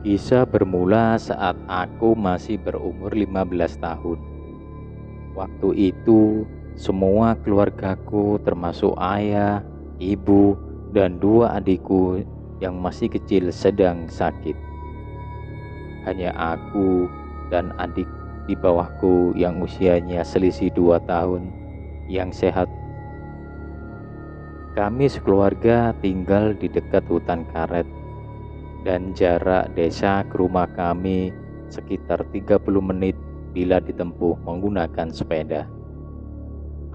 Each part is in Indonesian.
Kisah bermula saat aku masih berumur 15 tahun. Waktu itu, semua keluargaku termasuk ayah, ibu, dan dua adikku yang masih kecil sedang sakit. Hanya aku dan adik di bawahku yang usianya selisih 2 tahun yang sehat. Kami sekeluarga tinggal di dekat hutan karet dan jarak desa ke rumah kami sekitar 30 menit bila ditempuh menggunakan sepeda.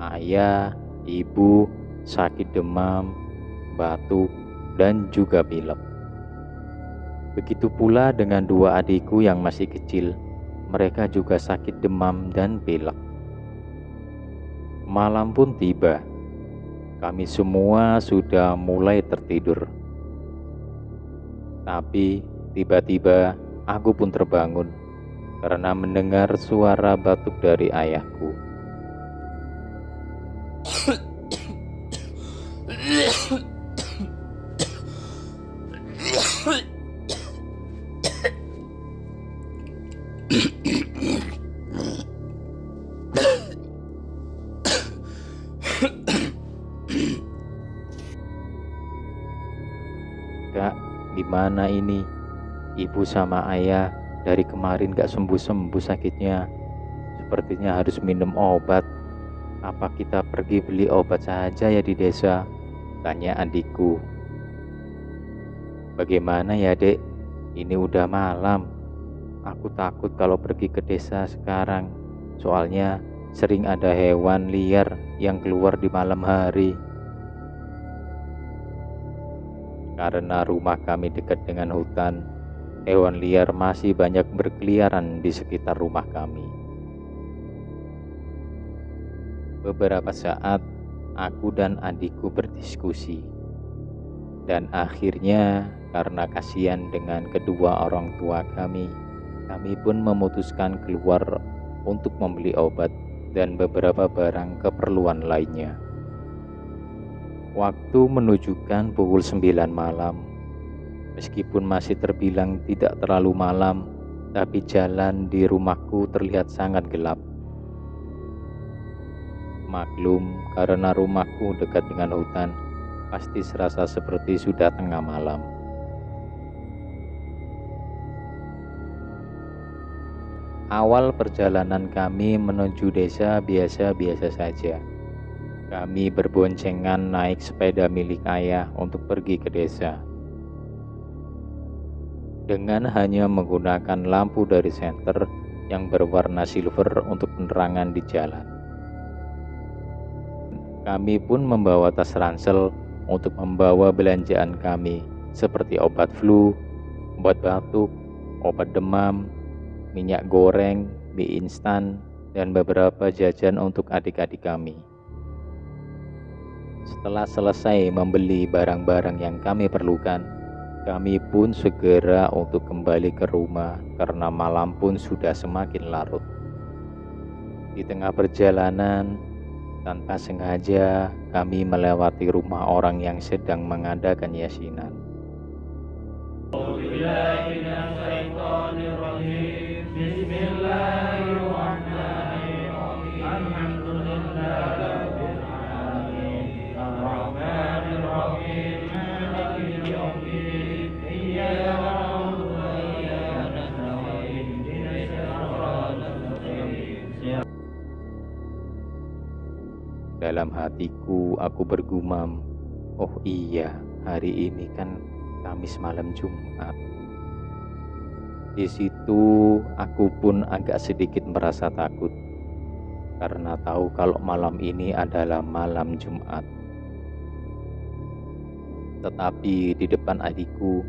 Ayah, ibu sakit demam, batuk, dan juga pilek. Begitu pula dengan dua adikku yang masih kecil, mereka juga sakit demam dan pilek. Malam pun tiba, kami semua sudah mulai tertidur. Tapi tiba-tiba aku pun terbangun karena mendengar suara batuk dari ayahku. "Kak, gimana ini? Ibu sama ayah dari kemarin gak sembuh-sembuh sakitnya. Sepertinya harus minum obat. Apa kita pergi beli obat saja ya di desa?" tanya adikku. "Bagaimana ya dek? Ini udah malam. Aku takut kalau pergi ke desa sekarang. Soalnya sering ada hewan liar yang keluar di malam hari. Karena rumah kami dekat dengan hutan, hewan liar masih banyak berkeliaran di sekitar rumah kami." Beberapa saat, aku dan adikku berdiskusi. Dan akhirnya, karena kasihan dengan kedua orang tua kami pun memutuskan keluar untuk membeli obat dan beberapa barang keperluan lainnya. Waktu menunjukkan pukul 9 malam. Meskipun masih terbilang tidak terlalu malam, tapi jalan di rumahku terlihat sangat gelap. Maklum, karena rumahku dekat dengan hutan, pasti serasa seperti sudah tengah malam. Awal perjalanan kami menuju desa biasa-biasa saja. Kami berboncengan naik sepeda milik ayah untuk pergi ke desa. Dengan hanya menggunakan lampu dari senter yang berwarna silver untuk penerangan di jalan. Kami pun membawa tas ransel untuk membawa belanjaan kami seperti obat flu, obat batuk, obat demam, minyak goreng, mie instan, dan beberapa jajan untuk adik-adik kami. Setelah selesai membeli barang-barang yang kami perlukan, kami pun segera untuk kembali ke rumah karena malam pun sudah semakin larut. Di tengah perjalanan, tanpa sengaja kami melewati rumah orang yang sedang mengadakan yasinan. Dalam hatiku aku bergumam, "Oh iya, hari ini kan Kamis malam Jumat." Di situ aku pun agak sedikit merasa takut karena tahu kalau malam ini adalah malam Jumat. Tetapi di depan adikku,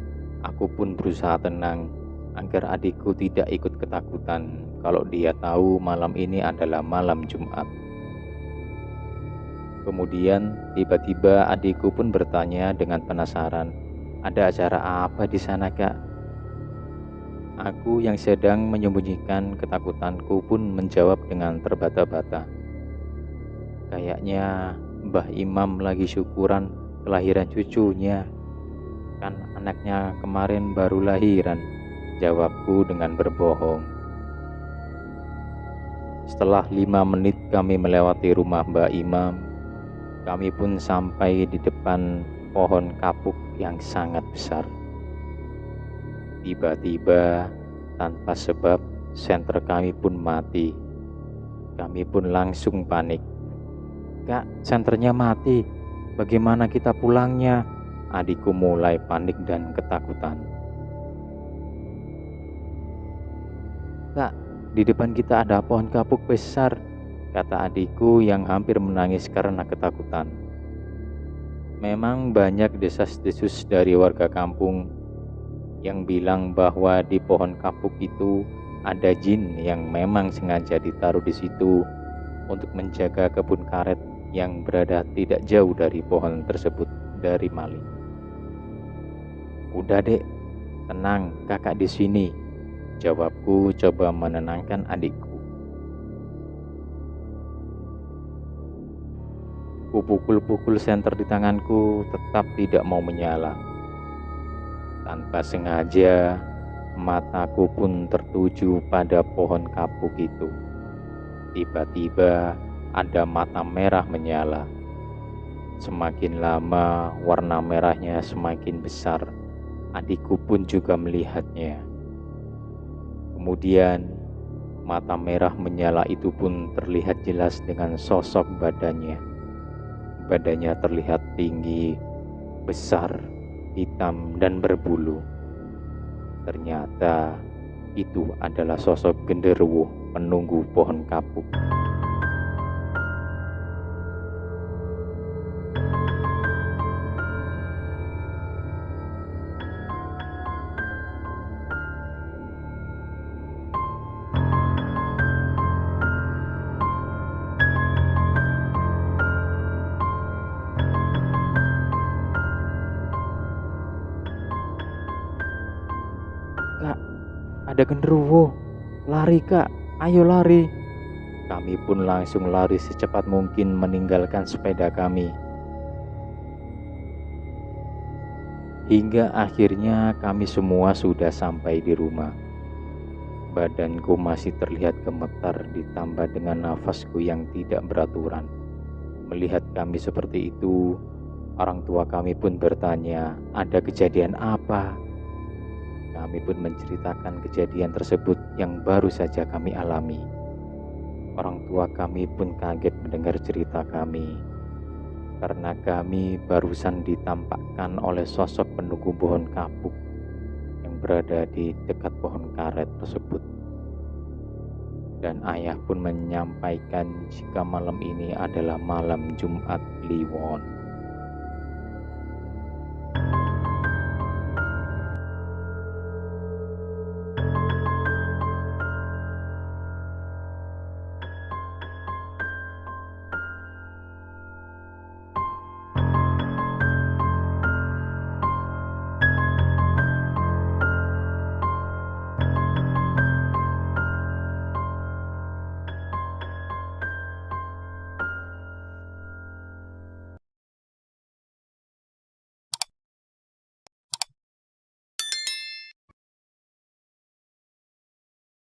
aku pun berusaha tenang agar adikku tidak ikut ketakutan kalau dia tahu malam ini adalah malam Jumat. Kemudian tiba-tiba adikku pun bertanya dengan penasaran, "Ada acara apa di sana, Kak?" Aku yang sedang menyembunyikan ketakutanku pun menjawab dengan terbata-bata, "Kayaknya Mbah Imam lagi syukuran kelahiran cucunya. Kan anaknya kemarin baru lahiran. jawabku dengan berbohong. Setelah 5 menit kami melewati rumah Mbak Imam, kami pun sampai di depan pohon kapuk yang sangat besar. Tiba-tiba, tanpa sebab, senter kami pun mati. Kami pun langsung panik. "Kak, senternya mati. Bagaimana kita pulangnya?" Adikku mulai panik dan ketakutan. "Kak, di depan kita ada pohon kapuk besar," kata adikku yang hampir menangis karena ketakutan. Memang banyak desas-desus dari warga kampung yang bilang bahwa di pohon kapuk itu ada jin yang memang sengaja ditaruh di situ untuk menjaga kebun karet yang berada tidak jauh dari pohon tersebut dari maling. "Udah dek, tenang, kakak di sini," jawabku coba menenangkan adikku. Kupukul-pukul senter di tanganku tetap tidak mau menyala. Tanpa sengaja, mataku pun tertuju pada pohon kapuk itu. Tiba-tiba ada mata merah menyala. Semakin lama, warna merahnya semakin besar. Adikku pun juga melihatnya. Kemudian, mata merah menyala itu pun terlihat jelas dengan sosok badannya. Badannya terlihat tinggi, besar, hitam, dan berbulu. Ternyata itu adalah sosok genderuwo penunggu pohon kapuk. "Kak, ada genderuwo. Lari kak, ayo lari." Kami pun langsung lari secepat mungkin meninggalkan sepeda kami. Hingga akhirnya kami semua sudah sampai di rumah. Badanku masih terlihat gemetar ditambah dengan nafasku yang tidak beraturan. Melihat kami seperti itu, orang tua kami pun bertanya, ada kejadian apa? Kami pun menceritakan kejadian tersebut yang baru saja kami alami. Orang tua kami pun kaget mendengar cerita kami, karena kami barusan ditampakkan oleh sosok penunggu pohon kapuk yang berada di dekat pohon karet tersebut. Dan ayah pun menyampaikan jika malam ini adalah malam Jumat Kliwon.